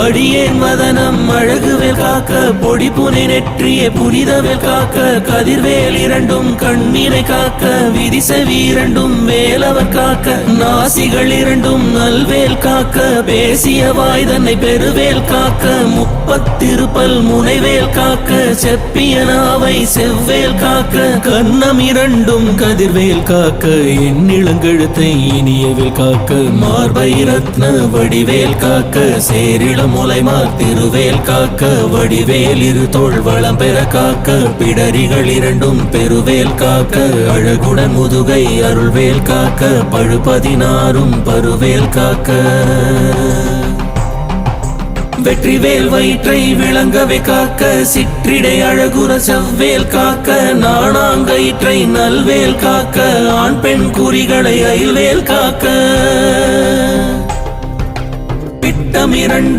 அடியேன் வதனம் அழகுவேல் காக்க, பொடி புனை நெற்றிய புனிதவேல் காக்க, கதிர்வேல் இரண்டும் கண்மீனை காக்க, விதிசெவி இரண்டும் வேலவர் காக்க, நாசிகள் இரண்டும் நல்வேல் காக்க, பேசிய வாய் தன்னை பெருவேல் காக்க, முப்பத்திருப்பல் முனைவேல் காக்க, செப்பிய நாவை செவ்வேல் காக்க, கண்ணம் இரண்டும் கதிர்வேல் காக்க, எண்ணிளங்கெழுத்தை இனியவேல் காக்க, மார்பை ரத்ன வடிவேல் காக்க, சேரிள முலைமார் திருவேல் காக்க, வடிவேல் இரு தோள் வளம் பெற காக்க, பிடரிகள் இரண்டும் பெருவேல் காக்க, அழகுடன் முதுகை அருள்வேல் காக்க, பழுபதினாரும் பருவேல் காக்க, வெற்றிவேல் வயிற்றை விளங்கவே காக்க, சிற்றிடை அழகுற செவ்வேல் காக்க, நாணாங்கயிற்றை நல்வேல் காக்க, ஆண் பெண் குறிகளை அயில்வேல் காக்க, பிட்டம் இரண்டும்